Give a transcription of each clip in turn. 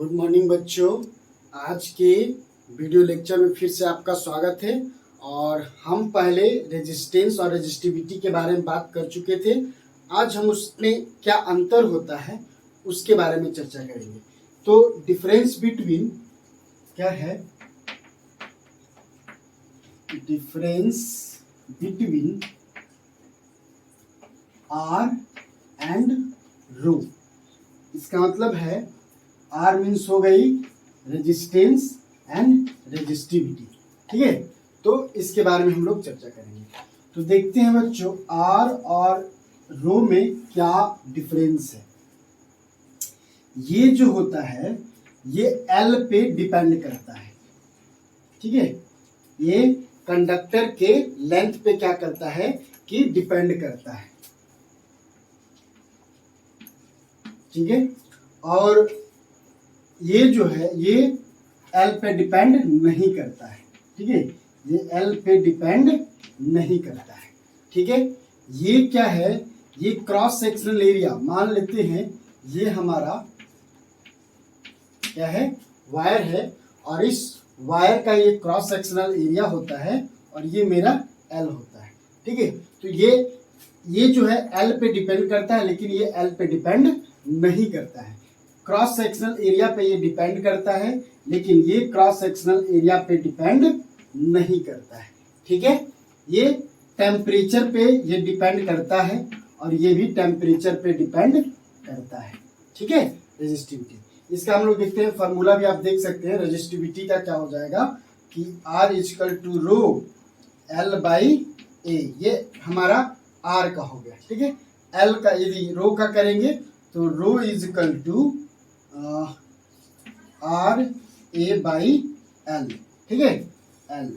Good morning बच्चों। आज के वीडियो लेक्चर में फिर से आपका स्वागत है। और हम पहले रेजिस्टेंस और रेजिस्टिविटी के बारे में बात कर चुके थे। आज हम उसमें क्या अंतर होता है उसके बारे में चर्चा करेंगे। तो डिफरेंस बिटवीन क्या है? डिफरेंस बिटवीन आर एंड रो। इसका मतलब है आर मीन्स हो गई रेजिस्टेंस एंड रेजिस्टिविटी। ठीक है, तो इसके बारे में हम लोग चर्चा करेंगे। तो देखते हैं बच्चों, आर और रो में क्या डिफरेंस है। ये जो होता है ये एल पे डिपेंड करता है। ठीक है, ये कंडक्टर के लेंथ पे क्या करता है कि डिपेंड करता है। ठीक है, और ये जो है ये एल पे डिपेंड नहीं करता है। ठीक है, ये एल पे डिपेंड नहीं करता है। ठीक है, ये क्या है? ये क्रॉस सेक्शनल एरिया मान लेते हैं। ये हमारा क्या है? वायर है, और इस वायर का ये क्रॉस सेक्शनल एरिया होता है और ये मेरा एल होता है। ठीक है, तो ये जो है एल पे डिपेंड करता है, लेकिन ये एल पे डिपेंड नहीं करता है। क्रॉस सेक्शनल एरिया पे ये डिपेंड करता है, लेकिन ये क्रॉस सेक्शनल एरिया पे डिपेंड नहीं करता है। ठीक है, ये टेम्परेचर पे ये डिपेंड करता है और ये भी टेम्परेचर पे डिपेंड करता है। ठीक है, रेजिस्टिविटी इसका हम लोग देखते हैं। फॉर्मूला भी आप देख सकते हैं। रेजिस्टिविटी का क्या हो जाएगा कि R equal to rho L by A. ये हमारा आर का हो गया। ठीक है, एल का यदि रो का करेंगे तो rho is equal to R A by L. ठीक है, एल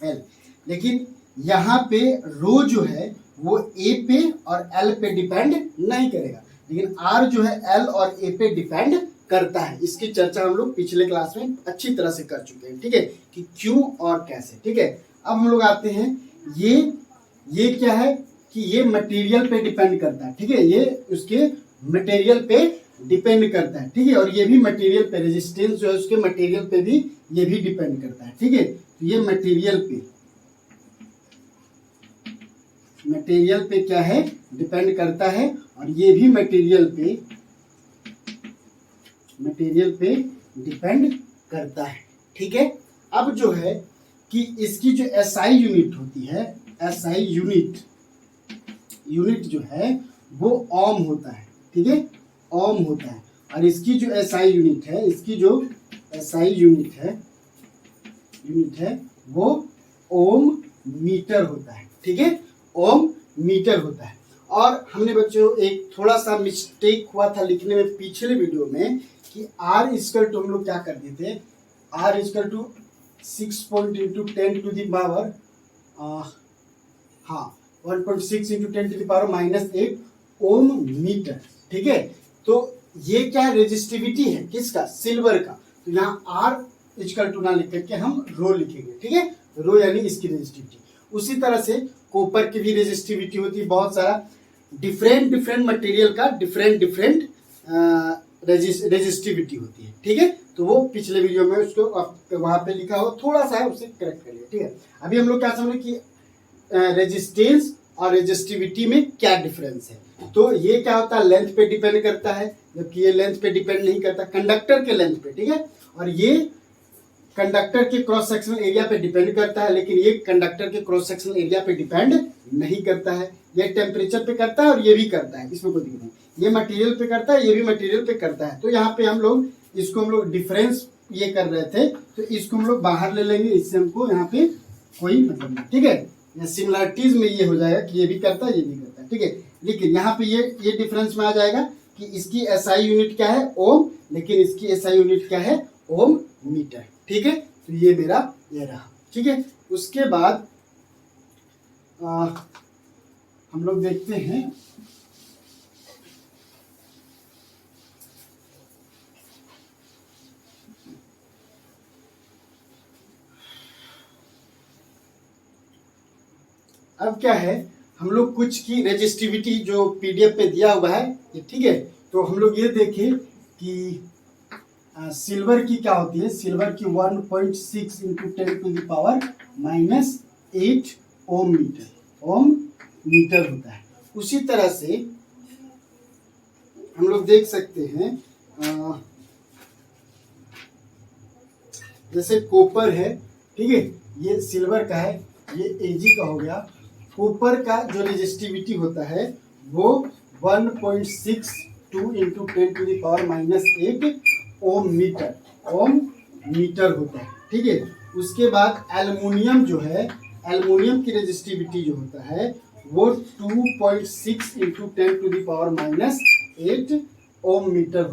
एल। लेकिन यहाँ पे रो जो है वो ए पे और एल पे डिपेंड नहीं करेगा, लेकिन आर जो है एल और ए पे डिपेंड करता है। इसकी चर्चा हम लोग पिछले क्लास में अच्छी तरह से कर चुके हैं। ठीक है, कि क्यों और कैसे। ठीक है, अब हम लोग आते हैं। ये क्या है कि ये मटेरियल पे डिपेंड करता है। ठीक है, ये उसके मटेरियल पे डिपेंड करता है। ठीक है, और ये भी मटेरियल पे, रेजिस्टेंस जो है उसके मटेरियल पे भी ये भी डिपेंड करता है। ठीक है, तो ये मटेरियल पे क्या है? डिपेंड करता है, और ये भी मटेरियल पे डिपेंड करता है। ठीक है, अब जो है कि इसकी जो एसआई यूनिट होती है, एसआई यूनिट जो है वो ओम होता है। ठीक है, ओम होता है। और इसकी जो एसआई यूनिट है, यूनिट है वो ओम मीटर होता है। ठीक है, ओम मीटर होता है। और हमने बच्चों एक थोड़ा सा मिस्टेक हुआ था लिखने में पिछले वीडियो में कि आर इक्वल टू हम लोग क्या करते थे, R equal to 6 into 10 to the power 1.6 into 10 to the power -8 ohm metre. ठीक है, तो ये क्या रेजिस्टिविटी है? किसका? सिल्वर का। तो यहाँ आर इक्वल टू ना लिख करके हम रो लिखेंगे। ठीक है, रो यानी इसकी रेजिस्टिविटी। उसी तरह से कॉपर की भी रेजिस्टिविटी होती है। बहुत सारा डिफरेंट मटेरियल का डिफरेंट रेजिस्टिविटी होती है। ठीक है, तो वो पिछले वीडियो में उसको वहां पे लिखा हो, थोड़ा सा है उसे करेक्ट कर लिया। ठीक है, अभी हम लोग क्या समझे कि रेजिस्टेंस और रेजिस्टिविटी में क्या डिफरेंस है। तो ये क्या होता है? लेंथ पे डिपेंड करता है, जबकि ये लेंथ पे डिपेंड नहीं करता, कंडक्टर के लेंथ पे। ठीक है, और ये कंडक्टर के क्रॉस सेक्शनल एरिया पे डिपेंड करता है, लेकिन ये कंडक्टर के क्रॉस सेक्शनल एरिया पे डिपेंड नहीं करता है। ये टेम्परेचर पे करता है और ये भी करता है, इसमें कोई दिक्कत नहीं। ये मटेरियल पे करता है, ये भी मटेरियल पे करता है। तो यहाँ पे हम लोग डिफरेंस ये कर रहे थे, तो इसको हम लोग बाहर ले लेंगे। इससे हमको यहाँ पे कोई मतलब नहीं। ठीक है, सिमिलरिटीज में ये हो जाएगा कि ये भी करता है, ये भी करता है। ठीक है, लेकिन यहाँ पे ये डिफरेंस में आ जाएगा कि इसकी एसआई यूनिट क्या है? ओम, लेकिन इसकी एसआई यूनिट क्या है? ओम मीटर। ठीक है, तो ये मेरा ये रहा। ठीक है, उसके बाद हम लोग देखते हैं अब क्या है, हम लोग कुछ की रेजिस्टिविटी जो पीडीएफ पे दिया हुआ है ये। ठीक है, तो हम लोग ये देखें कि सिल्वर की क्या होती है, सिल्वर की 1.6 इंटू 10⁻⁻8 ओम मीटर होता है। उसी तरह से हम लोग देख सकते हैं जैसे कॉपर है, ठीक है, ये सिल्वर का है, ये Ag का हो गया। कॉपर का जो रेजिस्टिविटी होता है वो 1.62 इंटू 10⁻⁻8 ओम मीटर होता है, ठीक है। उसके बाद एल्युमिनियम जो है, एल्युमिनियम की रेजिस्टिविटी जो होता है वो 2.6 इंटू 10⁻⁻8 ओम मीटर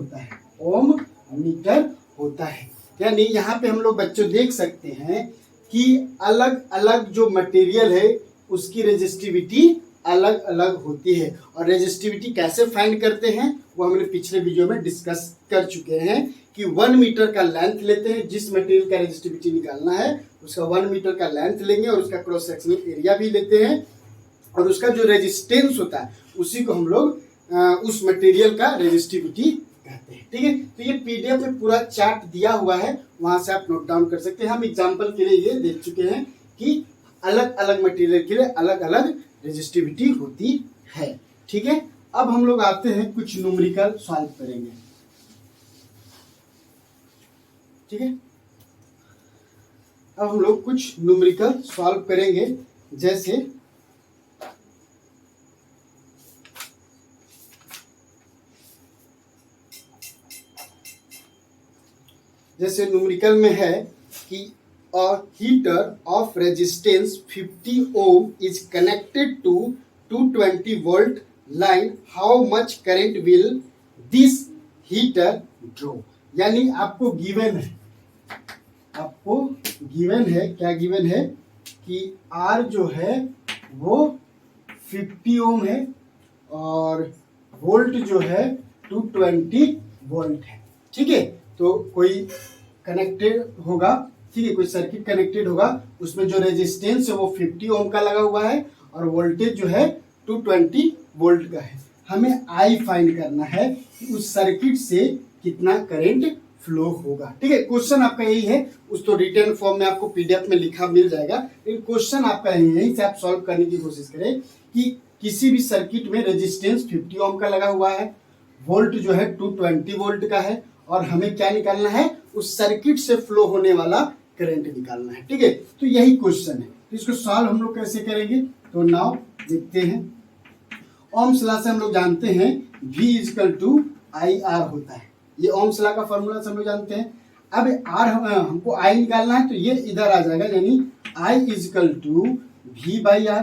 होता है। यानी यहाँ पे हम लोग बच्चों देख सकते हैं कि अलग अलग जो मटेरियल है उसकी रेजिस्टिविटी अलग अलग होती है। और रेजिस्टिविटी कैसे फाइंड करते हैं वो हमने पिछले वीडियो में डिस्कस कर चुके हैं कि 1 मीटर का लेंथ लेते हैं, जिस मटेरियल का रेजिस्टिविटी निकालना है उसका 1 मीटर का लेंथ लेंगे और उसका क्रॉस सेक्शनल एरिया भी लेते हैं और उसका जो रेजिस्टेंस होता है उसी को हम लोग उस मटेरियल का रेजिस्टिविटी कहते हैं, ठीक है। तो ये पीडीएफ में पूरा चार्ट दिया हुआ है, वहां से आप नोट डाउन कर सकते हैं। हम एग्जांपल के लिए ये देख चुके हैं कि अलग अलग मटेरियल के लिए अलग अलग रेजिस्टिविटी होती है, ठीक है। अब हम लोग आते हैं कुछ न्यूमेरिकल सॉल्व करेंगे, ठीक है। अब हम लोग कुछ न्यूमेरिकल सॉल्व करेंगे, जैसे न्यूमेरिकल में है कि a heater of resistance 50 ohm is connected to 220 volt line, how much current will this heater draw। यानी आपको गिवन है, क्या गिवन है कि R जो है वो 50 ओम है और वोल्ट जो है 220 वोल्ट है, ठीक है। तो कोई कनेक्टेड होगा, ठीक है, कोई सर्किट कनेक्टेड होगा, उसमें जो रेजिस्टेंस है वो 50 ओम का लगा हुआ है और वोल्टेज जो है 220 वोल्ट का है। हमें आई फाइंड करना है कि उस सर्किट से कितना करंट फ्लो होगा, ठीक है। क्वेश्चन आपका यही है, उस तो रिटर्न फॉर्म में आपको पीडीएफ में लिखा मिल जाएगा, लेकिन क्वेश्चन आपका यही से आप सॉल्व करने की कोशिश करें कि किसी भी सर्किट में रेजिस्टेंस 50 ओम का लगा हुआ है, वोल्ट जो है 220 वोल्ट का है और हमें क्या निकालना है, उस सर्किट से फ्लो होने वाला करंट निकालना है, ठीक है। तो यही क्वेश्चन है, तो इसको सॉल्व हम लोग कैसे करेंगे, तो नाउ देखते हैं। ओम्स लॉ से हम लोग जानते हैं V = IR होता है, ये ओम्स लॉ का फॉर्मूला हम लोग जानते हैं। अब R हमको I निकालना है तो ये इधर आ जाएगा, यानी I = V/R,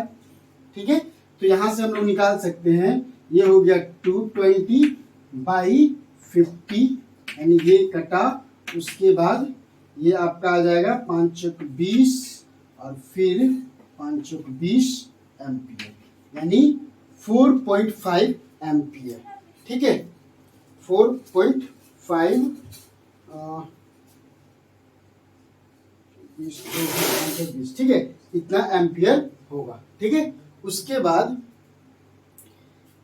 ठीक है। तो यहां से हम लोग निकाल सकते हैं, ये हो गया 220/50, यानी ये कटा, उसके बाद ये आपका आ जाएगा 5 × 20 और फिर 5 × 20 एम्पियर, यानी 4.5 एम्पियर, ठीक है। 4.5 20, ठीक है, इतना एम्पियर होगा, ठीक है। उसके बाद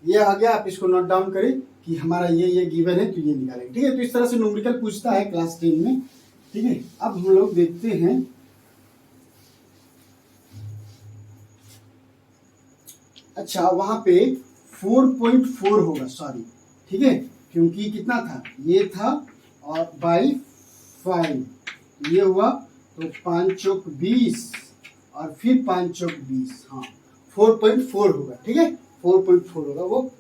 ये आ गया, आप इसको नोट डाउन करें कि हमारा ये गिवन है तो ये निकालेंगे, ठीक है। तो इस तरह से न्यूमेरिकल पूछता है क्लास 10 में, ठीक है। अब हम लोग देखते हैं, अच्छा वहां पे 4.4 होगा, सॉरी, ठीक है, क्योंकि कितना था, ये था और बाई 5 ये हुआ, तो 5 × 20 और फिर 5 × 20, हाँ 4.4 होगा, ठीक है, 4.4 होगा, वो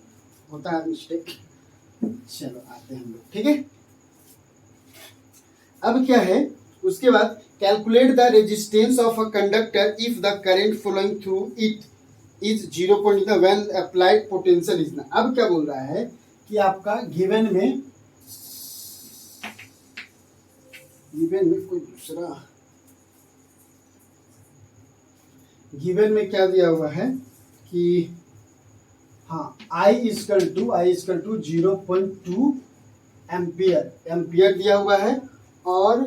होता है मिस्टेक। चलो आते हैं हम लोग, ठीक है। अब क्या है, उसके बाद calculate the resistance of a conductor if the current flowing through it is 0. When applied potential is. अब क्या बोल रहा है कि आपका गिवन में कोई दूसरा गिवन में क्या दिया हुआ है कि हाँ I = 0.2 एम्पियर दिया हुआ है और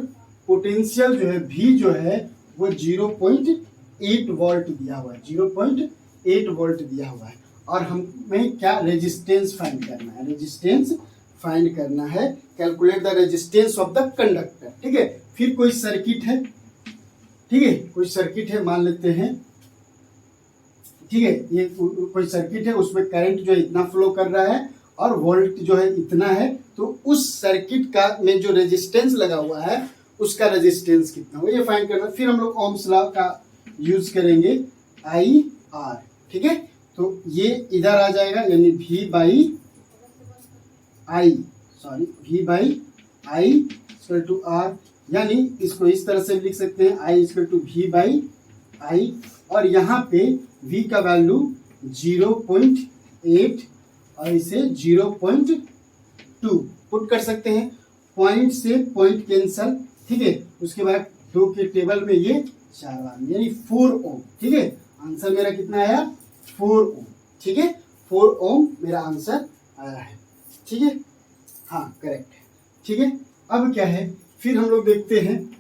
पोटेंशियल जो है V जो है वो 0.8 वोल्ट दिया हुआ है, 0.8 वोल्ट दिया हुआ है। और हमें क्या रेजिस्टेंस फाइंड करना है, रेजिस्टेंस फाइंड करना है, calculate the resistance of the conductor. ठीक है, फिर कोई सर्किट है, ठीक है, कोई सर्किट है मान लेते हैं, ठीक है, ये कोई सर्किट है, उसमें करंट जो है इतना फ्लो कर रहा है और वोल्ट जो है इतना है, तो उस सर्किट का में जो रेजिस्टेंस लगा हुआ है उसका रेजिस्टेंस कितना हो, ये फाइंड करना। फिर हम लोग ओम्स लॉ का यूज करेंगे, आई आर। ठीक है, तो ये इधर आ जाएगा, यानी V by I equal to R, यानी इसको इस तरह से लिख सकते हैं, I equal to V by I, और यहाँ पे V का वैल्यू 0.8 और इसे 0.2 पुट कर सकते हैं। पॉइंट से पॉइंट कैंसल, ठीक है, उसके बाद 2 के टेबल में ये 4 बार, यानी 4 ओम। ठीक है, आंसर मेरा कितना आया, 4 ओम। ठीक है, 4 ओम मेरा आंसर आया है। ठीक है, हाँ करेक्ट है। ठीक है, अब क्या है, फिर हम लोग देखते हैं,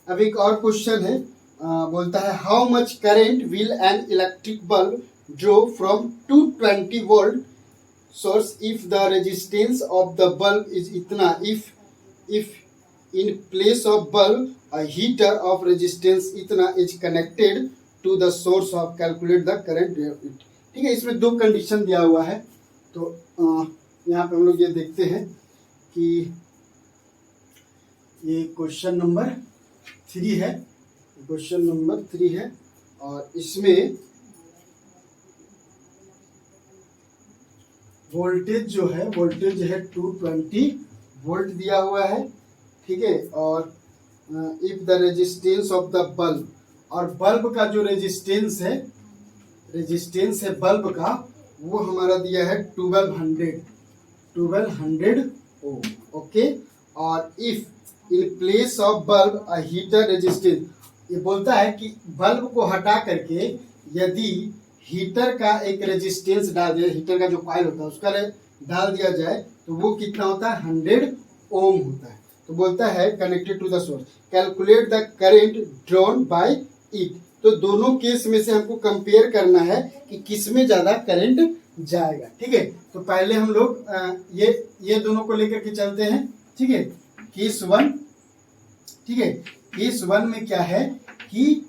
अब एक और क्वेश्चन है, बोलता है how much current will an electric bulb draw from 220 volt source if the resistance of the bulb is इतना, if in place of bulb a heater of resistance इतना is connected to the source of, calculate the current. ठीक है, इसमें 2 condition दिया हुआ है, तो यहाँ पे हम लोग ये देखते हैं कि ये क्वेश्चन नंबर 3 है, क्वेश्चन नंबर 3 है, और इसमें वोल्टेज जो है, वोल्टेज है 220 वोल्ट दिया हुआ है। ठीक है, और if the resistance of the bulb, और बल्ब का जो रेजिस्टेंस है बल्ब का, वो हमारा दिया है 1200 ओम। ओके, और if in place of bulb a heater resistance, ये बोलता है कि बल्ब को हटा करके यदि हीटर का एक रेजिस्टेंस डाल दिया, हीटर का जो कॉइल होता है उसका डाल दिया जाए, तो वो कितना होता है, 100 ओम होता है। तो बोलता है connected to the source, calculate the current drawn by it. तो दोनों केस में से हमको कंपेयर करना है कि किस में ज्यादा करंट जाएगा। ठीक है, तो पहले हम लोग ये दोनों को लेकर के चलते हैं। ठीक है, केस 1, ठीक है, केस 1 में क्या है कि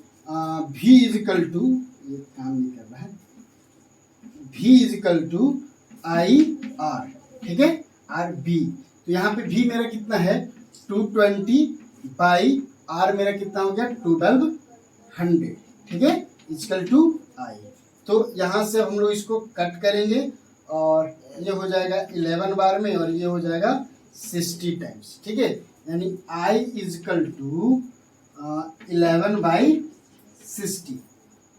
V इजिकल टू, ये काम नहीं कर रहा है, V equal to I R. ठीक है, आर बी, तो यहाँ पे V मेरा कितना है 220 बाई R मेरा कितना हो गया 1200। ठीक है, इजिकल टू आई। तो यहाँ से हम लोग इसको कट करेंगे और ये हो जाएगा 11 बार में, और ये हो जाएगा 60 टाइम्स। ठीक है, यानी I इजिकल टू 11/60,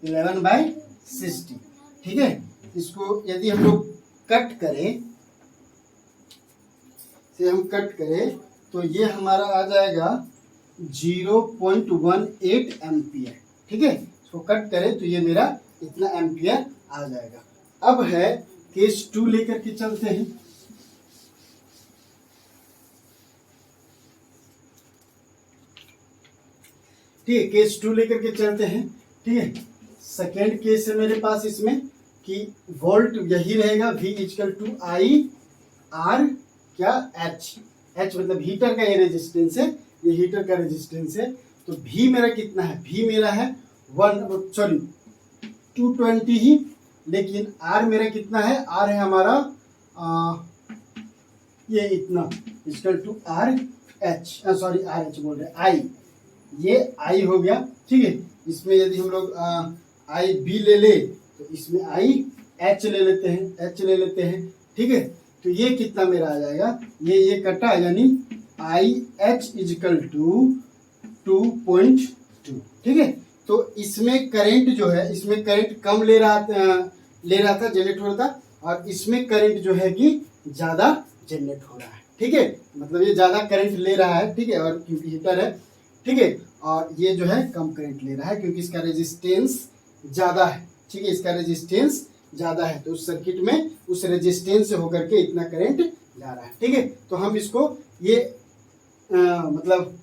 11/60। ठीक है, इसको यदि हम लोग कट करें, तो ये हमारा आ जाएगा 0.18 एम्पियर। ठीक है, इसको कट करें तो ये मेरा इतना एम्पियर आ जाएगा। अब है केस 2 लेकर के चलते हैं। ठीक है, केस 2 लेकर के चलते हैं। ठीक है, सेकेंड केस है मेरे पास इसमें कि वोल्ट यही रहेगा, V equal to I R क्या H मतलब हीटर का ये रेजिस्टेंस है, ये हीटर का रेजिस्टेंस है। तो V मेरा कितना है, V मेरा है 220 ही, लेकिन R मेरा कितना है, R है हमारा ये इतना इक्वल टू आर एच बोल रहे आई, ये आई हो गया। ठीक है, इसमें यदि हम लोग आई बी ले तो इसमें आई एच ले लेते हैं। ठीक है, तो ये कितना मेरा आ जाएगा, ये कटा, यानी आई एच इजिकल टू 2.2। ठीक है, तो इसमें करंट जो है, इसमें करंट कम ले रहा था, जनरेट हो रहा था, और इसमें करंट जो है कि ज्यादा जनरेट हो रहा है। ठीक है, मतलब ये ज्यादा करंट ले रहा है। ठीक है, और क्योंकि हीटर है, ठीक है, और ये जो है कम करंट ले रहा है क्योंकि इसका रेजिस्टेंस ज्यादा है। ठीक है, इसका रेजिस्टेंस ज्यादा है, तो उस सर्किट में उस रेजिस्टेंस से होकर के इतना करंट जा रहा है। ठीक है, तो हम इसको ये मतलब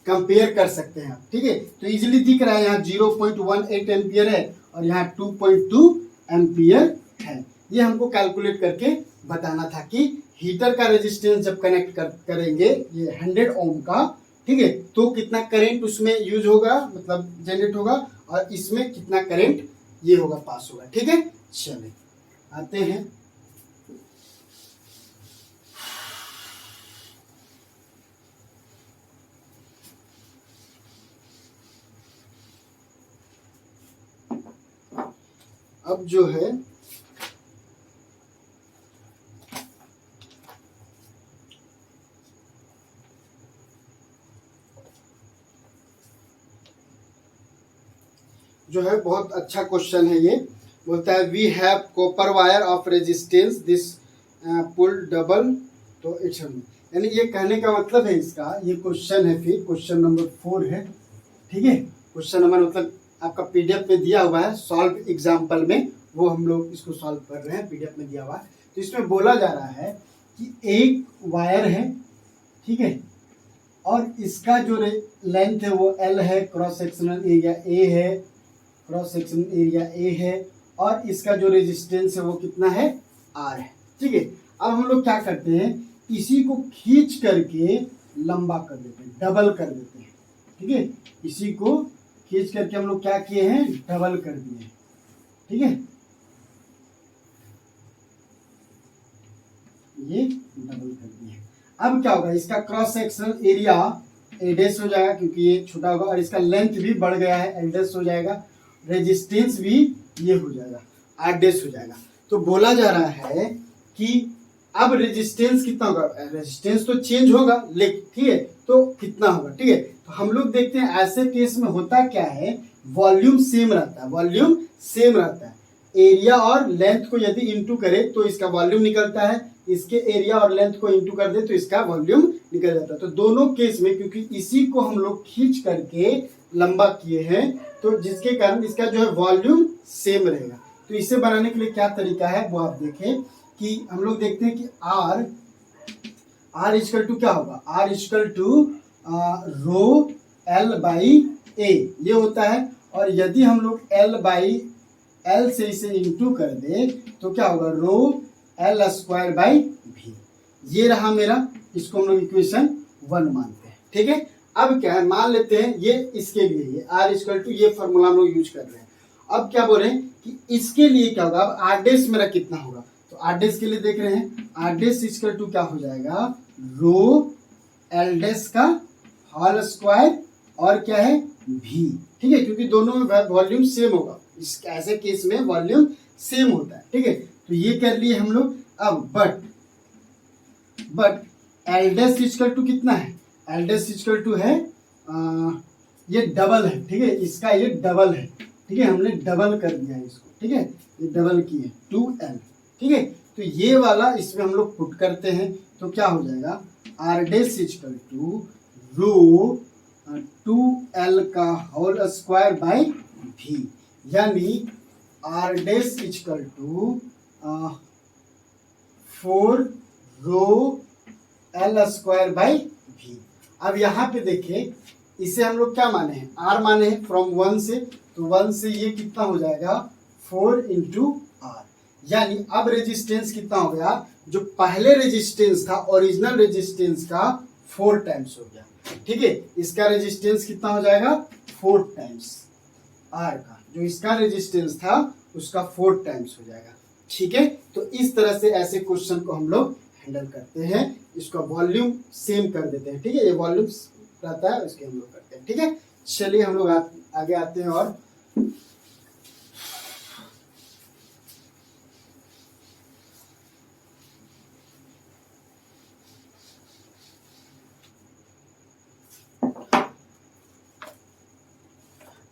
कंपेयर कर सकते हैं। ठीक है, तो इजीली दिख रहा है, यहाँ 0.18 एम्पियर है और यहाँ 2.2 एम्पियर है। ये हमको कैलकुलेट करके बताना था कि हीटर का रेजिस्टेंस जब कनेक्ट करेंगे ये 100 ओम का, ठीक है, तो कितना करंट उसमें यूज होगा, मतलब जनरेट होगा, और इसमें कितना करंट ये होगा, पास होगा। ठीक है, चलिए आते हैं। अब जो है बहुत अच्छा क्वेश्चन है ये। बोलता है we have copper wire of resistance this pull double, तो इट्स, यानी ये कहने का मतलब है इसका, ये क्वेश्चन है, फिर क्वेश्चन नंबर 4 है। ठीक है, क्वेश्चन नंबर मतलब आपका पीडीएफ में दिया हुआ है, सॉल्व एग्जाम्पल में, वो हम लोग इसको सॉल्व कर रहे हैं, पीडीएफ में दिया हुआ है। तो इसमें बोला जा रहा है कि एक वायर है, ठीक है, और इसका जो लेंथ है वो L है, क्रॉस सेक्शनल एरिया A है, क्रॉस सेक्शनल एरिया A है, और इसका जो रेजिस्टेंस है वो कितना है, R है। ठीक है, अब हम लोग क्या करते हैं, इसी को खींच करके लंबा कर देते हैं, डबल कर देते हैं। ठीक है, इसी को खींच करके हम लोग क्या किए हैं, डबल कर दिए हैं। ठीक है, ये डबल कर दिए। अब क्या होगा, इसका cross sectional area A dash हो जाएगा क्योंकि ये छोटा होगा, और इसका लेंथ भी बढ़ गया है, L डैश हो जाएगा, रेजिस्टेंस भी ये हो जाएगा, R डैश हो जाएगा। तो बोला जा रहा है कि अब रेजिस्टेंस कितना होगा, रेजिस्टेंस तो चेंज होगा लेकिन, ठीक है, तो कितना होगा। ठीक है, तो हम लोग देखते हैं ऐसे केस में होता क्या है, वॉल्यूम सेम रहता है, वॉल्यूम सेम रहता है। एरिया और लेंथ को यदि इंटू करे तो इसका वॉल्यूम निकलता है, इसके एरिया और लेंथ को इंटू कर दे तो इसका वॉल्यूम निकल जाता है। तो दोनों केस में क्योंकि इसी को हम लोग खींच करके लंबा किए हैं, तो जिसके कारण इसका जो है वॉल्यूम सेम रहेगा। तो इसे बनाने के लिए क्या तरीका है वो आप देखें कि हम लोग देखते हैं कि R इक्वल टू क्या होगा, R equal to rho L by A ये होता है, और यदि हम लोग L बाई L से इसे इंटू कर दे तो क्या होगा, रो L स्क्वायर बाई V, ये रहा मेरा, इसको हम लोग इक्वेशन 1 मानते हैं। ठीक है, अब क्या है, मान लेते हैं ये इसके लिए ये R इक्वल टू ये फॉर्मूला हम लोग यूज कर रहे हैं। अब क्या बोल रहे हैं कि इसके लिए क्या होगा, अब R डैश मेरा कितना होगा, तो R डैश के लिए देख रहे हैं, R डैश इक्वल टू क्या हो जाएगा, रो L डैश का होल स्क्वायर और क्या है V। ठीक है, क्योंकि दोनों में वॉल्यूम सेम होगा, इस ऐसे केस में वॉल्यूम सेम होता है। ठीक है, तो ये कर लिए हम लोग। अब but L dash equal to कितना है, L डैश इक्वल टू है ये डबल है। ठीक है, इसका ये डबल है। ठीक है, हमने डबल कर दिया है इसको। ठीक है, ये डबल किए 2L। ठीक है, तो ये वाला इसमें हम लोग पुट करते हैं तो क्या हो जाएगा, R dash equal to row 2L का होल स्क्वायर बाई V, यानी R dash equal to 4 rho L square by V। अब यहाँ पे देखिए, इसे हम लोग क्या माने हैं, R माने हैं फ्रॉम 1 से, तो 1 से ये कितना हो जाएगा 4 इंटू R, यानी अब रेजिस्टेंस कितना हो गया, जो पहले रेजिस्टेंस था ओरिजिनल रेजिस्टेंस का 4 टाइम्स हो गया। ठीक है, इसका रेजिस्टेंस कितना हो जाएगा 4 टाइम्स R का, जो इसका रेजिस्टेंस था उसका 4 टाइम्स हो जाएगा। ठीक है, तो इस तरह से ऐसे क्वेश्चन को हम लोग हैंडल करते हैं, इसका वॉल्यूम सेम कर देते हैं। ठीक है, ये वॉल्यूम रहता है, इसके हम लोग करते हैं। ठीक है, चलिए हम लोग आगे आते हैं। और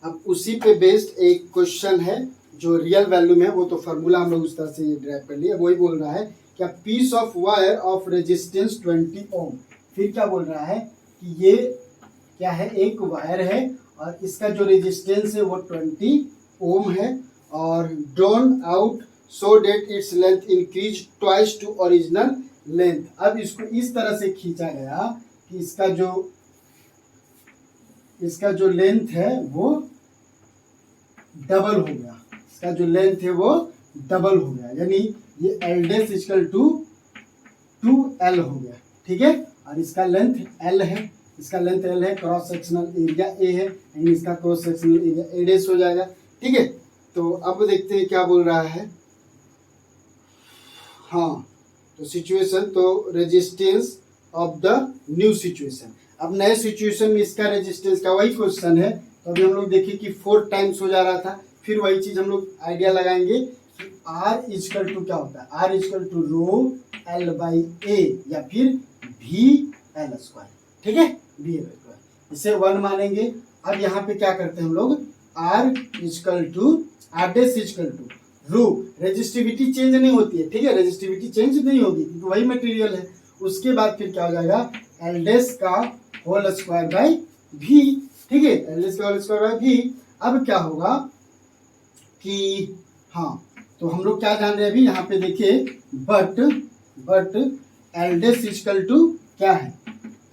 अब उसी पे बेस्ड एक क्वेश्चन है जो रियल वैल्यू में है, वो तो फार्मूला हम लोग उस तरह से ये ड्राइव कर लिए। वही बोल रहा है क्या, piece of wire of resistance 20 ohm. फिर क्या बोल रहा है कि ये क्या है, एक वायर है और इसका जो रेजिस्टेंस है वो 20 ओम है, और drawn out so that its length increase twice to original length. अब इसको इस तरह से खींचा गया कि इसका जो लेंथ है वो डबल हो गया, इसका जो लेंथ है वो डबल हो गया, यानी ये L dash equal to 2L हो गया, ठीक है। और इसका लेंथ L है, इसका लेंथ L है, क्रॉस सेक्शनल एरिया A है, यानी इसका cross sectional area A dash हो जाएगा, ठीक है। तो अब देखते हैं क्या बोल रहा है। हाँ, तो सिचुएशन, तो resistance of the new situation. अब नए सिचुएशन में इसका रेजिस्टेंस का वही क्वेश्चन है, तो अभी हम लोग देखिए कि 4 टाइम्स हो जा रहा था, फिर वही चीज हम लोग आइडिया लगाएंगे कि R इक्वल टू क्या होता है, R equal to rho L by A या फिर VL स्क्वायर, ठीक है, VL स्क्वायर, इसे 1 मानेंगे। अब यहाँ पे क्या करते हैं हम लोग, R equal to R dash equal to rho, resistivity change नहीं होती है, ठीक है, रेजिस्टिविटी चेंज नहीं होगी क्योंकि वही मटेरियल है। उसके बाद फिर क्या हो जाएगा, एल डैश का होल स्क्वायर बाई भी, ठीक है, एल डैश का होल स्क्वायर बाई भी। अब क्या होगा कि हाँ, तो हम लोग क्या जान रहे हैं अभी यहाँ पे देखिए, but L dash equal to क्या है,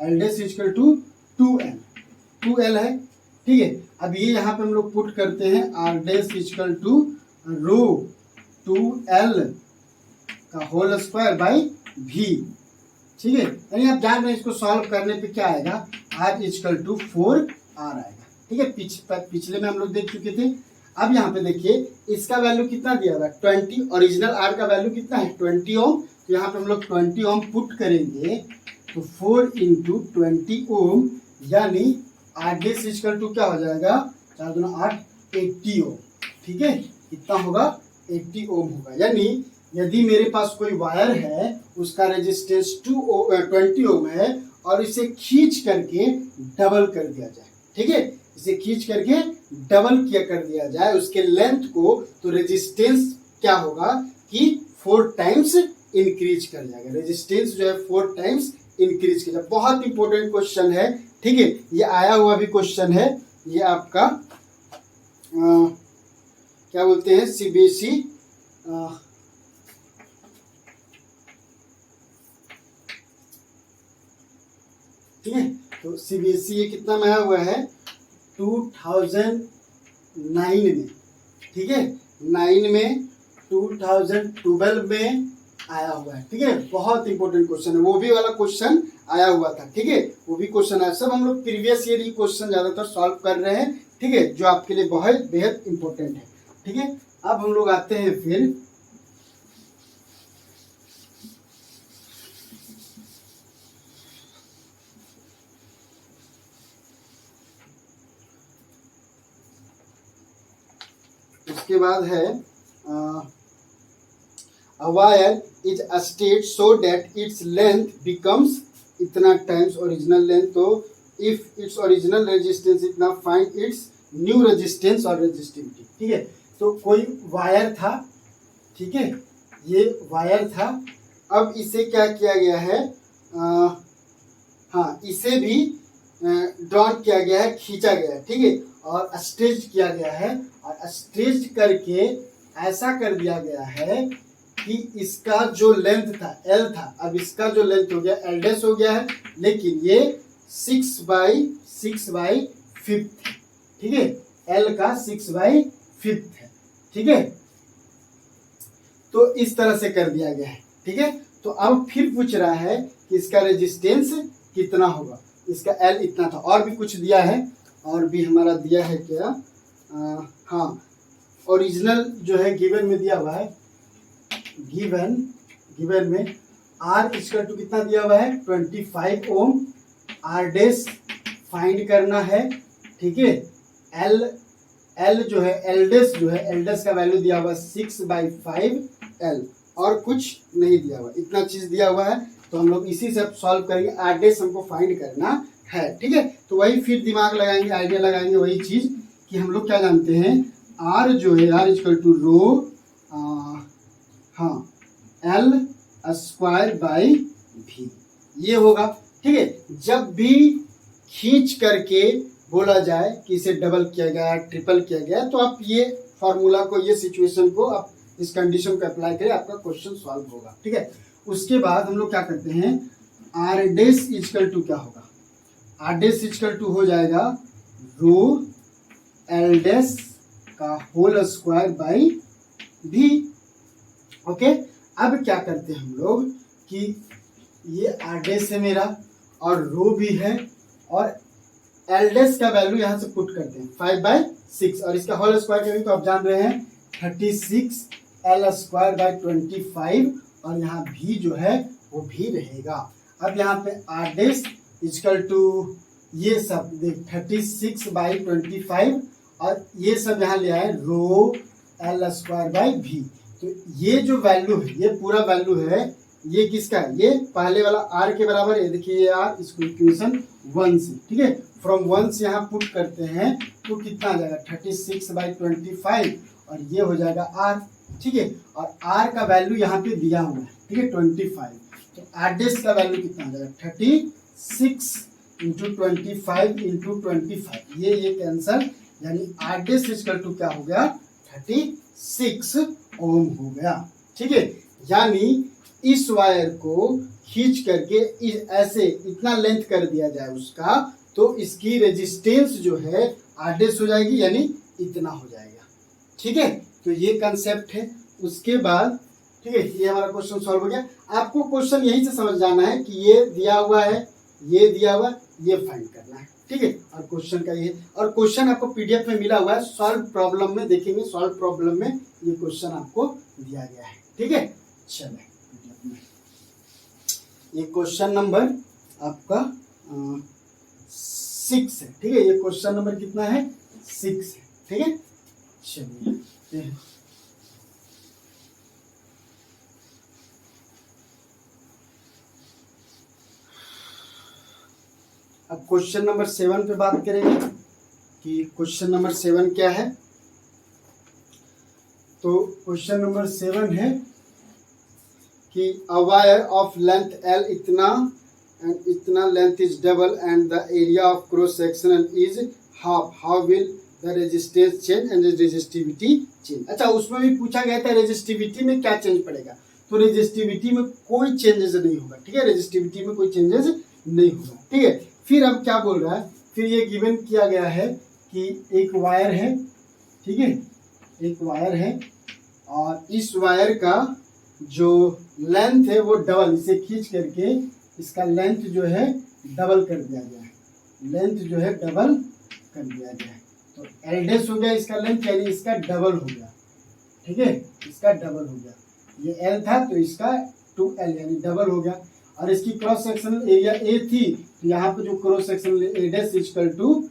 L dash equal to 2L है, ठीक है। अब ये यहाँ पे हम लोग पुट करते हैं R dash equal to row 2L का होल स्क्वायर बाई भी, ठीक है। यानी आप जान रहे हैं इसको सॉल्व करने पे क्या आएगा, R इक्वल टू 4R आएगा, ठीक है। पिछले में हम लोग देख चुके थे। अब यहाँ पे देखिए इसका वैल्यू कितना दिया हुआ है, 20, ओरिजिनल R का वैल्यू कितना है 20 ओम, तो यहाँ पे हम लोग 20 ओम पुट करेंगे, तो 4 इंटू 20 ओम, यानी R डैश इक्वल टू क्या हो जाएगा, 4 दूना 8, 80 ओम, ठीक है, कितना होगा 80 ओम होगा। यानी यदि मेरे पास कोई वायर है उसका रेजिस्टेंस 20 ओम है और इसे खींच करके डबल कर दिया जाए, ठीक है, इसे खींच करके डबल किया कर दिया जाए उसके लेंथ को, तो रेजिस्टेंस क्या होगा कि 4 टाइम्स इंक्रीज कर जाएगा, रेजिस्टेंस जो है 4 टाइम्स इंक्रीज कर जाएगा। बहुत इंपॉर्टेंट क्वेश्चन है, ठीक है, ये आया हुआ भी क्वेश्चन है, ये आपका क्या बोलते हैं सीबीएसई ठीक है, तो सीबीएसई ये कितना में आया हुआ है 2009 में, ठीक है, 9 में 2012 में आया हुआ है, ठीक है। बहुत इंपॉर्टेंट क्वेश्चन है, वो भी वाला क्वेश्चन आया हुआ था, ठीक है, वो भी क्वेश्चन आया। सब हम लोग प्रीवियस ईयर ही क्वेश्चन ज्यादातर सॉल्व कर रहे हैं, ठीक है, जो आपके लिए बहुत बेहद इंपॉर्टेंट है, ठीक है। अब हम लोग आते हैं फिर उसके बाद है a wire is a state so that its length becomes इतना times original length, तो if its original resistance इतना find its new resistance और resistivity, ठीक है। तो कोई वायर था, ठीक है, ये वायर था, अब इसे क्या किया गया है, हाँ, इसे भी ड्रॉन किया गया है, खींचा गया है, ठीक है, और स्ट्रेच किया गया है, और स्ट्रेच करके ऐसा कर दिया गया है कि इसका जो लेंथ था L था, अब इसका जो लेंथ हो गया L डैश हो गया है, लेकिन ये 6/5, ठीक है, L का 6/5 है, ठीक है, तो इस तरह से कर दिया गया है, ठीक है। तो अब फिर पूछ रहा है कि इसका रेजिस्टेंस कितना होगा, इसका L इतना था, और भी कुछ दिया है, और भी हमारा दिया है क्या, हाँ, ओरिजिनल जो है गिवन में दिया हुआ है, गिवन में R इक्वल टू कितना दिया हुआ है 25 ओम, R डैश फाइंड करना है, ठीक है, L जो है L डैश का वैल्यू दिया हुआ 6/5L, और कुछ नहीं दिया हुआ, इतना चीज दिया हुआ है, तो हम लोग इसी से सॉल्व करेंगे। R डैश हमको फाइंड करना है, ठीक है, तो वही फिर दिमाग लगाएंगे, आइडिया लगाएंगे, वही चीज कि हम लोग क्या जानते हैं, R जो है R इक्वल टू रो हाँ L स्क्वायर बाई भी, ये होगा, ठीक है। जब भी खींच करके बोला जाए कि इसे डबल किया गया, ट्रिपल किया गया, तो आप ये फॉर्मूला को, ये सिचुएशन को आप इस कंडीशन को अप्लाई करें, आपका क्वेश्चन सॉल्व होगा, ठीक है। उसके बाद हम लोग क्या करते हैं, R डैश इक्वल टू क्या होगा, R डैश इक्वल टू हो जाएगा रो L डैश का होल स्क्वायर बाई भी, ओके। अब क्या करते हैं हम लोग कि ये आर डेस है मेरा और रो भी है और एल डेस का वैल्यू यहाँ से पुट करते हैं 5/6 और इसका होल स्क्वायर करेंगे तो आप जान रहे हैं 36 एल स्क्वायर बाई 25 और यहाँ भी जो है वो भी रहेगा। अब यहाँ पे आर डेस इजकल टू ये सब देख 36/25 और ये सब यहाँ ले आए रो एल स्क्वायर बाई भी। तो ये जो वैल्यू है ये पूरा वैल्यू है ये किसका है, ये पहले वाला आर के बराबर है। देखिए ये आर इसको इक्वेशन 1 से, ठीक है, फ्रॉम 1 से यहाँ पुट करते हैं तो कितना आ जाएगा 36/25 और ये हो जाएगा आर, ठीक है, और आर का वैल्यू यहाँ पे दिया हुआ है, ठीक है 25। तो आर डेस का वैल्यू कितना आ जाएगा 36 × 25 × 25 ये कैंसल, यानी आर डेस इक्वल टू क्या हो गया 36 ओम हो गया, ठीक है। यानी इस वायर को खींच करके ऐसे इतना लेंथ कर दिया जाए उसका तो इसकी रेजिस्टेंस जो है आर डेस हो जाएगी, यानी इतना हो जाएगा, ठीक है। तो ये कंसेप्ट है। उसके बाद ठीक है ये हमारा क्वेश्चन सॉल्व हो गया। आपको क्वेश्चन यहीं से समझ जाना है कि ये दिया हुआ है, ये दिया हुआ, ये फाइंड करना है, ठीक है। और क्वेश्चन का ये, और क्वेश्चन आपको पीडीएफ में मिला हुआ है, सॉल्व प्रॉब्लम में देखेंगे, सॉल्व प्रॉब्लम में ये क्वेश्चन आपको दिया गया है, ठीक है। चलिए ये क्वेश्चन नंबर आपका 6 है, ठीक है। ये क्वेश्चन नंबर कितना है 6 है, ठीक है। चलिए अब क्वेश्चन नंबर 7 पे बात करेंगे कि क्वेश्चन नंबर 7 क्या है। तो क्वेश्चन नंबर 7 है कि a wire of length L इतना and इतना length is double and the area of cross section is half, how will the resistance change and the resistivity change। अच्छा उसमें भी पूछा गया था रेजिस्टिविटी में क्या चेंज पड़ेगा, तो रेजिस्टिविटी में कोई चेंजेस नहीं होगा, ठीक है, रेजिस्टिविटी में कोई चेंजेस नहीं होगा, ठीक है। फिर अब क्या बोल रहा है, फिर ये गिवन किया गया है कि एक वायर है, ठीक है, एक वायर है और इस वायर का जो लेंथ है वो डबल, इसे खींच करके इसका लेंथ जो है डबल कर दिया गया है, लेंथ जो है डबल कर दिया गया है। तो एल डेस हो गया इसका लेंथ, यानी इसका डबल हो गया, ठीक है, इसका डबल हो गया। ये एल था तो इसका 2L यानी डबल हो गया। और इसकी क्रॉस सेक्शनल एरिया ए थी तो यहाँ पे जो cross sectional A dash equal to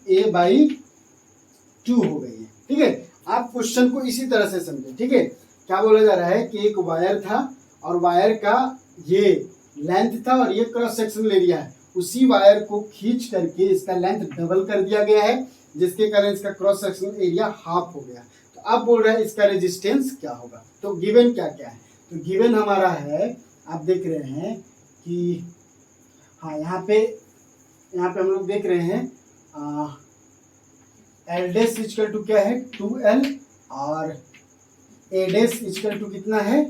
A/2 हो गई है, ठीक है। आप क्वेश्चन को इसी तरह से समझे, ठीक है। क्या बोला जा रहा है कि एक वायर था और वायर का ये लेंथ था और ये क्रॉस सेक्शनल एरिया है, उसी वायर को खींच करके इसका लेंथ डबल कर दिया गया है जिसके कारण इसका क्रॉस सेक्शनल एरिया हाफ हो गया। तो अब बोल रहा है इसका रेजिस्टेंस क्या होगा। तो गिवन क्या क्या है, तो गिवन हमारा है, आप देख रहे हैं कि हाँ यहाँ पे हम लोग देख रहे हैं एल डेस इक्वल टू क्या है 2L और ए डेस इक्वल टू कितना है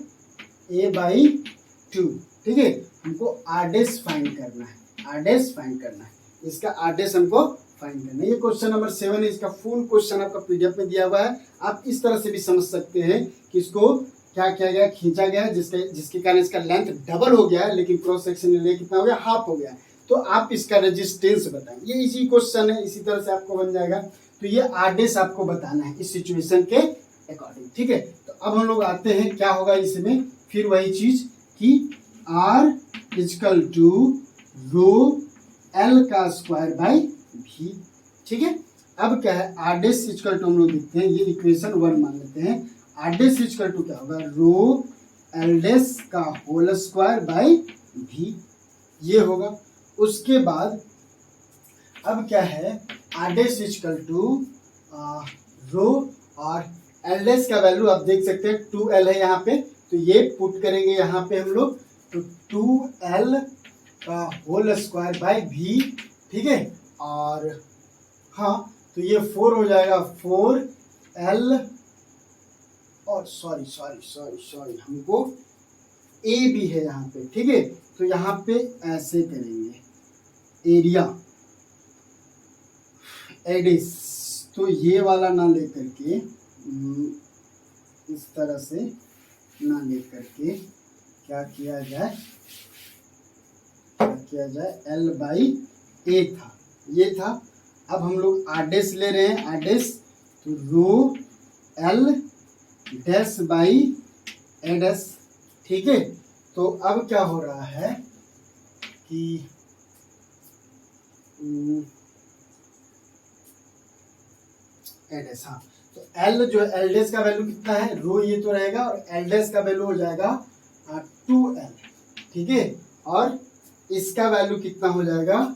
A/2, ठीक है। हमको आर डेस फाइंड करना है, आर डेस फाइंड करना है, इसका आर डेस हमको फाइंड करना है। ये क्वेश्चन नंबर 7 है, इसका फुल क्वेश्चन आपका पीडीएफ में दिया हुआ है। आप इस तरह से भी समझ सकते हैं कि इसको क्या किया गया, खींचा गया जिसके कारण इसका लेंथ डबल हो गया है लेकिन क्रॉस सेक्शन एरिया कितना हो गया, हाफ हो गया। तो आप इसका रेजिस्टेंस बताएं, ये इसी क्वेश्चन है, इसी तरह से आपको बन जाएगा। तो ये आर डेस आपको बताना है इस सिचुएशन के अकॉर्डिंग, ठीक है। तो अब हम लोग आते हैं क्या होगा इसमें, फिर वही चीज कि R equal to rho L का स्क्वायर बाई भी, ठीक है। अब क्या है आर डेस इक्वल टू हम लोग देखते हैं, ये इक्वेशन 1 मान लेते हैं। आर डेस इक्वल टू क्या होगा रो एल डेस का होल स्क्वायर बाई भी, ये होगा। उसके बाद अब क्या है आर डेस इक्वल टू रो और एल डेस का वैल्यू आप देख सकते हैं 2L है यहाँ पे, तो ये पुट करेंगे यहाँ पे हम लोग, तो 2L का होल स्क्वायर बाई भी, ठीक है। और हाँ तो ये 4 हो जाएगा 4L और सॉरी हमको A भी है यहाँ पे, ठीक है। तो यहाँ पे ऐसे करेंगे एरिया एडिस, तो ये वाला ना लेकर के इस तरह से ना लेकर के क्या किया जाए, L बाई ए था, ये था। अब हम लोग आर डैश ले रहे हैं, आर डैश, तो रो L dash by A dash, ठीक है। तो अब क्या हो रहा है कि ए डैश, हाँ, तो L जो L डैश का वैल्यू कितना है, रो ये तो रहेगा, और L डैश का वैल्यू हो जाएगा 2L, ठीक है। और इसका वैल्यू कितना हो जाएगा,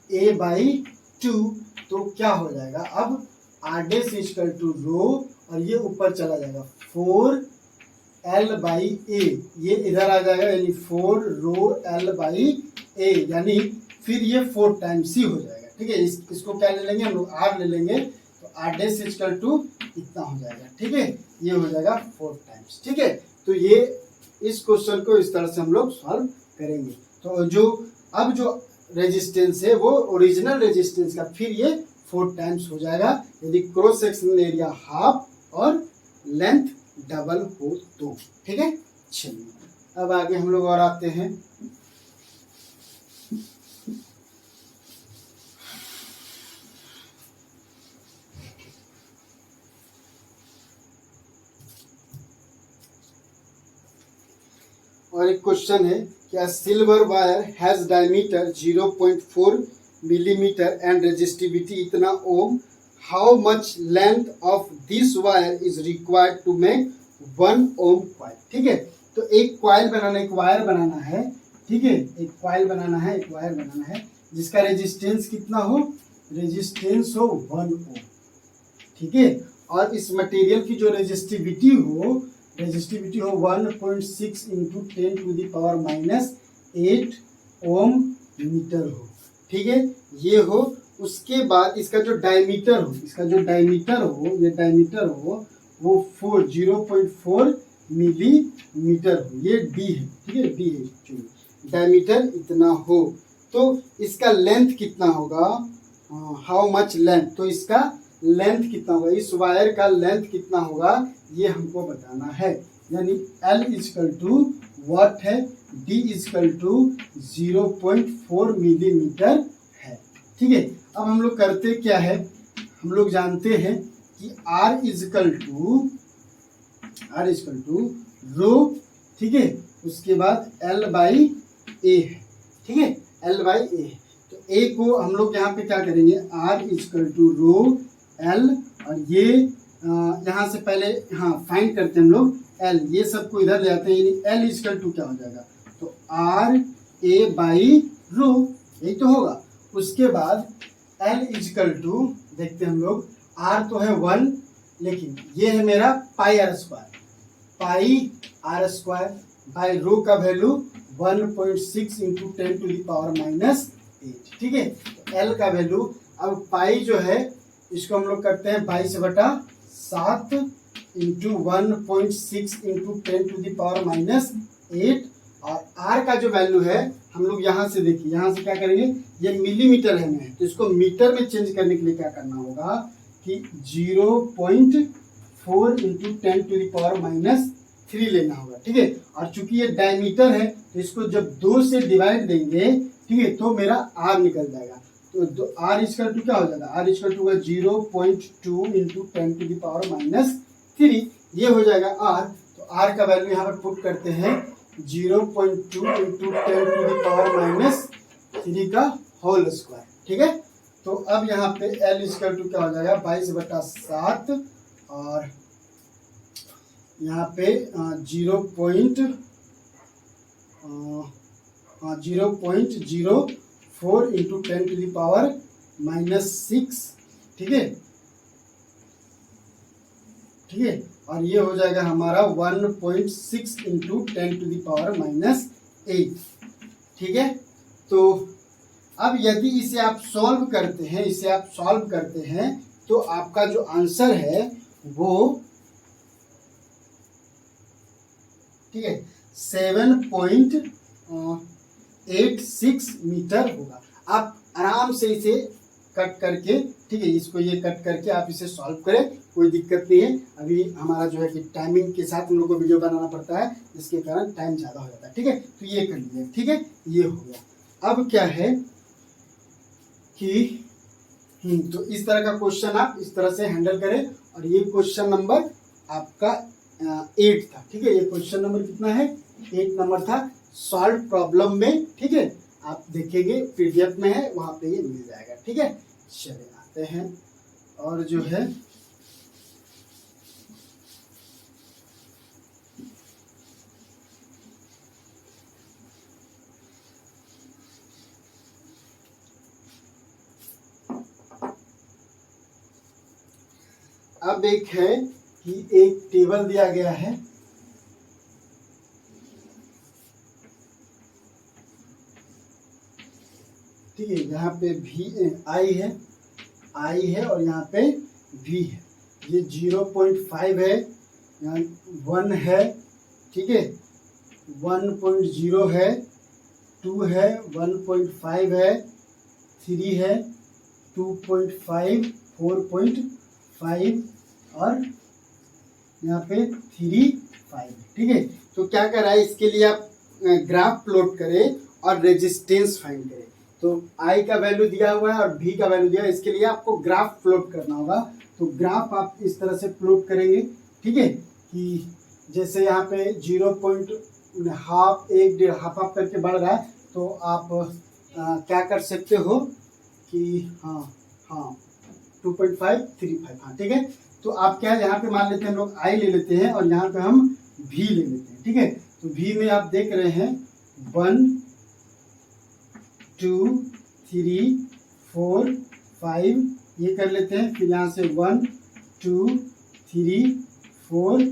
a बाई 2, तो क्या हो जाएगा अब आर डैश इक्वल टू रो, और ये ऊपर चला जाएगा 4L बाई ए, ये इधर आ जाएगा, यानी 4 रो L बाई ए, यानी फिर ये 4 टाइम्स ही हो जाएगा, ठीक है। इसको क्या ले लेंगे हम लोग, आर ले लेंगे, तो आर डैश इक्वल टू इतना हो जाएगा, ठीक है, ये हो जाएगा 4 टाइम्स, ठीक है। तो ये इस क्वेश्चन को इस तरह से हम लोग सॉल्व करेंगे। तो जो अब जो रेजिस्टेंस है वो ओरिजिनल रेजिस्टेंस का फिर ये 4 टाइम्स हो जाएगा, यदि क्रॉस सेक्शनल एरिया हाफ और लेंथ डबल हो तो, ठीक है। चलिए अब आगे हम लोग और आते हैं। और एक क्वेश्चन है क्या, silver wire has diameter 0.4 millimetre and resistivity इतना ohm, how much length of this wire is required to make 1 ohm coil, ठीक है। तो एक कॉइल बनाना, एक वायर बनाना है, ठीक है, एक कॉइल बनाना है, एक वायर बनाना है जिसका रेजिस्टेंस कितना हो, रेजिस्टेंस हो 1 ओम, ठीक है। और इस मटेरियल की जो रेजिस्टिविटी हो 1.6 into 10 to the power -8 ohm metre हो, ठीक है, ये हो। उसके बाद इसका जो डायमीटर हो, ये डायमीटर हो वो 0.4 मिलीमीटर हो, ये डी है, ठीक है, डी है, डायमीटर इतना हो। तो इसका लेंथ कितना होगा, हाउ मच लेंथ, तो इसका लेंथ कितना होगा, इस वायर का लेंथ कितना होगा ये हमको बताना है, यानी L इजकल टू व्हाट है, D इजकल टू 0.4 मिलीमीटर है, ठीक है। अब हम लोग करते क्या है, हम लोग जानते हैं कि R इजकल टू रो, ठीक है, उसके बाद L बाई ए है, ठीक है, L बाई ए। तो A को हम लोग यहाँ पे क्या करेंगे, R equal to rho L, और ये यहाँ से पहले हाँ फाइंड करते हैं हम लोग L, ये सबको इधर ले आते हैं, यानी L इजकल टू क्या हो जाएगा, तो R A बाई रो, यही तो होगा। उसके बाद L इजकल टू देखते हैं हम लोग, R तो है 1, लेकिन ये है मेरा pi R square by rho का value 1.6 into 10 to the power -8, ठीक है। L का वैल्यू, अब पाई जो है इसको हम लोग करते हैं 22/7 into 1.6 into 10 to the power -8, और R का जो वैल्यू है हम लोग यहाँ से देखिए, यहाँ से क्या करेंगे, ये मिलीमीटर है में, तो इसको मीटर में चेंज करने के लिए क्या करना होगा कि 0.4 इंटू 10 टू द पावर -3 लेना होगा, ठीक है। और चूंकि ये डायमीटर है तो इसको जब 2 से डिवाइड देंगे, ठीक है, तो मेरा R निकल जाएगा, तो R इक्वल टू क्या हो जाएगा, R equal to 0.2 into 10 to the power -3, ये हो जाएगा R। तो R का वैल्यू यहाँ पर पुट करते हैं 0.2 इंटू 10 टू द पावर -3 का होल स्क्वायर, ठीक है। तो अब यहाँ पे L इक्वल टू क्या हो जाएगा 22/7, और यहाँ पे 0.04 इंटू 10 टू द पावर -6, ठीक है, और ये हो जाएगा हमारा 1.6 इंटू 10 टू द पावर -8, ठीक है। तो अब यदि इसे आप सॉल्व करते हैं, तो आपका जो आंसर है वो, ठीक है, 7.86 मीटर होगा। आप आराम से इसे कट करके, ठीक है, इसको ये कट करके आप इसे सॉल्व करें, कोई दिक्कत नहीं है। अभी हमारा जो है कि टाइमिंग के साथ हम लोग को वीडियो बनाना पड़ता है, जिसके कारण टाइम ज़्यादा हो जाता है, ठीक है। तो ये कर लीजिए, ठीक है, ये हो गया। अब क्या है कि तो इस तरह का क्वेश्चन आप इस तरह से हैंडल करें। और ये क्वेश्चन नंबर आपका 8 था, ठीक है। ये क्वेश्चन नंबर कितना है, 8 नंबर था, सॉल्व प्रॉब्लम में, ठीक है। आप देखेंगे पीडीएफ में है, वहां पे ये मिल जाएगा, ठीक है। चलिए आते हैं और जो है अब एक है कि एक टेबल दिया गया है, ठीक है। यहाँ पे आई है और यहाँ पे v है। ये 0.5 है, यहाँ 1 है, ठीक है, 1.0 है, 2 है, 1.5 है, 3 है, 2.5, 4.5 और यहाँ पे 3, 5, ठीक है। तो क्या कर रहा है, इसके लिए आप ग्राफ प्लॉट करें और रेजिस्टेंस फाइंड करें। तो I का वैल्यू दिया हुआ है और V का वैल्यू दिया है, इसके लिए आपको ग्राफ प्लॉट करना होगा। तो ग्राफ आप इस तरह से प्लॉट करेंगे, ठीक है, कि जैसे यहाँ पे 0.5 1 1.5 हाफ करके बढ़ रहा है, तो आप क्या कर सकते हो कि हाँ 2.5 3.5, हाँ ठीक है। तो आप क्या यहाँ पे मान लेते हैं, लोग I ले लेते हैं और यहाँ पे हम V ले लेते हैं, ठीक है। तो V में आप देख रहे हैं 1 2 3 4 5, ये कर लेते हैं। फिर यहाँ से 1 2 3 4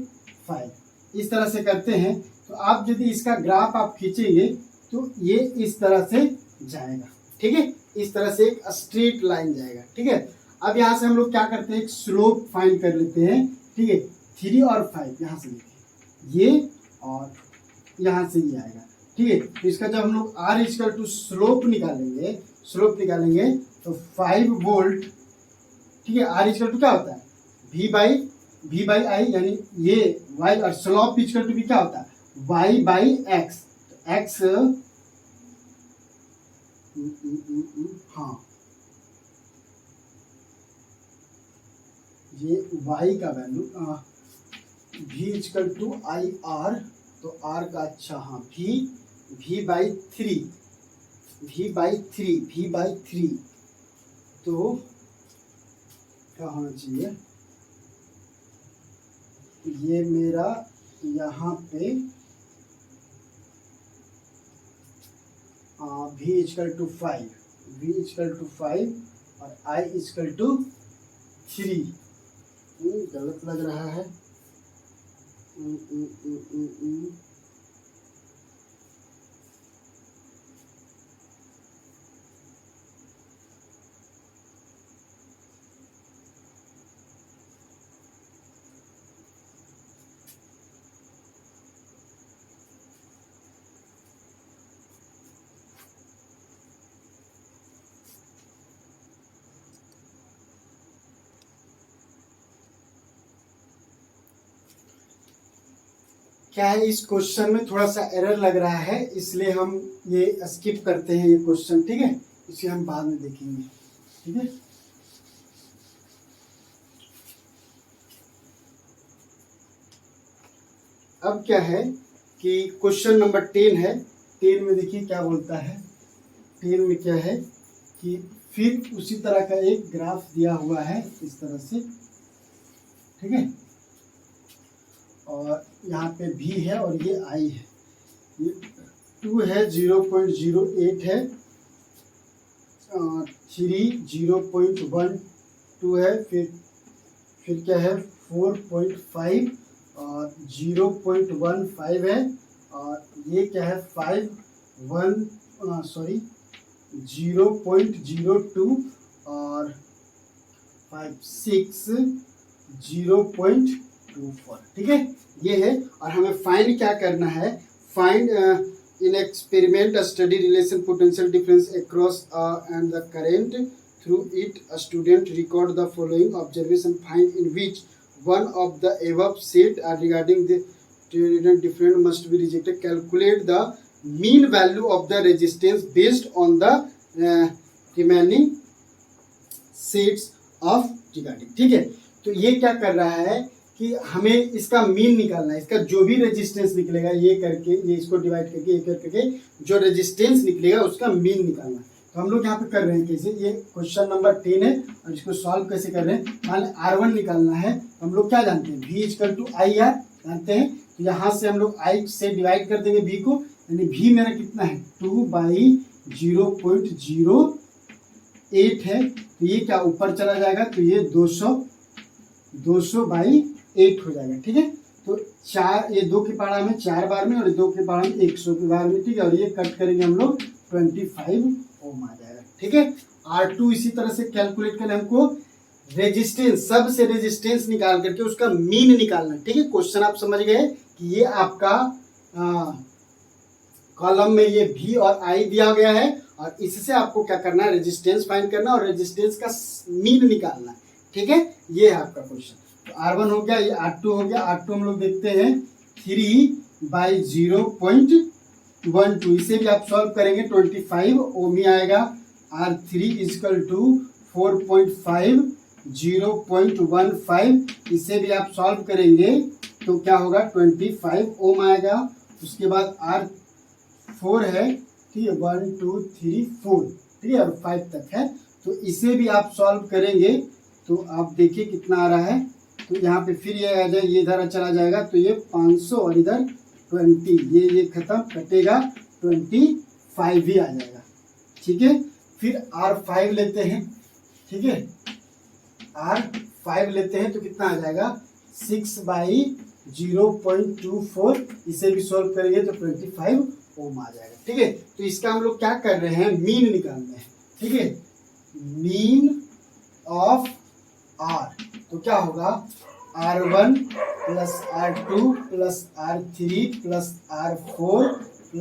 5, इस तरह से करते हैं। तो आप यदि इसका ग्राफ आप खींचेंगे तो ये इस तरह से जाएगा, ठीक है, इस तरह से एक स्ट्रेट लाइन जाएगा, ठीक है। अब यहाँ से हम लोग क्या करते हैं, एक स्लोप फाइंड कर लेते हैं, ठीक है। 3 और 5 यहाँ से लेते ये और यहाँ से ये आएगा, ठीक है। तो इसका जब हम लोग R इक्वल टू स्लोप निकालेंगे तो 5 वोल्ट, ठीक है। R इक्वल टू क्या होता है, V बाई I, यानी ये Y, और स्लोप इक्वल टू भी क्या होता है, Y बाई X। तो X हाँ ये Y का value V equal to I R, तो R का अच्छा हाँ V बाई 3, तो क्या होना चाहिए, ये मेरा यहाँ पे V इक्वल टू 5 और I इक्वल टू 3, गलत लग रहा है। क्या है, इस क्वेश्चन में थोड़ा सा एरर लग रहा है, इसलिए हम ये स्किप करते हैं ये क्वेश्चन, ठीक है। इसे हम बाद में देखेंगे, ठीक है। अब क्या है कि क्वेश्चन नंबर 10 है। 10 में देखिए क्या बोलता है, 10 में क्या है कि फिर उसी तरह का एक ग्राफ दिया हुआ है इस तरह से, ठीक है। और यहाँ पे V है और ये I है, ये 2 है, 0.08 है, 3 0.12 है, फिर क्या है 4.5 और 0.15 है, और ये क्या है 0.02 और 5 6 0.24, ठीक है, ये है। और हमें फाइंड क्या करना है, find in experiment study relation potential difference across and the current through it a student record the following observation, find in which one of the above set are regarding the different must be rejected. Calculate the mean value of the resistance based on the remaining sets of regarding. ठीक है, तो ये क्या कर रहा है कि हमें इसका मीन निकालना है, इसका जो भी रेजिस्टेंस निकलेगा ये करके, ये इसको डिवाइड करके, ये करके जो रेजिस्टेंस निकलेगा उसका मीन निकालना है। तो हम लोग यहाँ पे कर रहे हैं कैसे, ये क्वेश्चन नंबर 10 है और इसको सॉल्व कैसे कर रहे हैं। मान R1 निकालना है, हम लोग क्या जानते हैं, V = IR जानते हैं, तो यहाँ से हम लोग I से डिवाइड कर देंगे V को, यानी V मेरा कितना है 2/0.08 है, तो ये क्या ऊपर चला जाएगा, तो ये 200/8 हो जाएगा। ठीक है, तो 4, ये 2 की पारा में 4 बार में और 2 की पारा में 100 की बार में। ठीक है, और ये कट करेंगे हम लोग 25 ओम आ जाएगा। ठीक है, R2 इसी तरह से कैलकुलेट करना, हमको रेजिस्टेंस, सबसे रेजिस्टेंस निकाल करके उसका मीन निकालना। ठीक है, क्वेश्चन आप समझ गए कि ये आपका कॉलम में ये V और I दिया गया है और इससे आपको क्या करना है, रेजिस्टेंस फाइंड करना और रेजिस्टेंस का मीन निकालना। ठीक है, ये है आपका क्वेश्चन। तो R1 हो गया, ये R2 हो गया। R2 हम लोग देखते हैं 3/0.12, इसे भी आप सॉल्व करेंगे 25 ओम ही आएगा। R3 = 4.5 0.15, इसे भी आप सॉल्व करेंगे तो क्या होगा 25 ओम आएगा। उसके बाद R4 है, ठीक है, 1 2 3 4, ठीक है, और 5 तक है, तो इसे भी आप सॉल्व करेंगे तो आप देखिए कितना आ रहा है। तो यहाँ पे फिर ये आ जाए, ये इधर चला जाएगा तो ये 500 और इधर 20, ये खत्म, कटेगा 25 ही आ जाएगा। ठीक है, फिर R5 लेते हैं। ठीक है, R5 लेते हैं तो कितना आ जाएगा 6/0.24, इसे भी सॉल्व करेंगे तो 25 ओम आ जाएगा। ठीक है, तो इसका हम लोग क्या कर रहे हैं, मीन निकाल रहे हैं। ठीक है, मीन ऑफ R, तो क्या होगा R1 + R2 + R3 + R4 +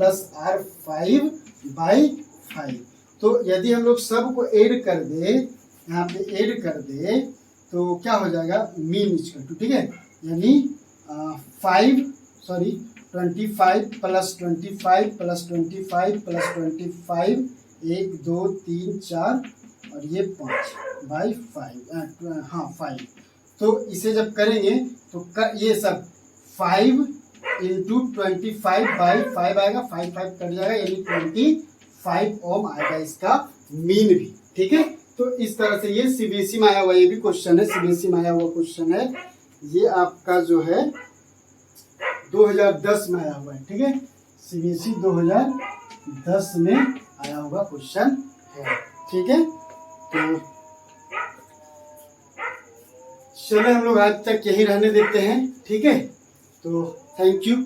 R5/5। तो यदि हम लोग सब को ऐड कर दे, यहाँ पे ऐड कर दे तो क्या हो जाएगा, मीन = ठीक है, यानी 25 + 25 + 25 + 25, 1 2 3 4 और ये 5/5, तो इसे जब करेंगे तो ये सब 5 × 25/5 आएगा, 5 कट जाएगा, यानी 25 ओम आएगा इसका मीन भी। ठीक है, तो इस तरह से ये सीबीएसई में आया हुआ, ये भी क्वेश्चन है, सीबीएसई में आया हुआ क्वेश्चन है, ये आपका जो है 2010 में आया हुआ है। ठीक है, सीबीएसई 2010 में आया हुआ क्वेश्चन है। ठीक है, तो चलो हम लोग आज तक यही रहने देते हैं। ठीक है, तो थैंक यू।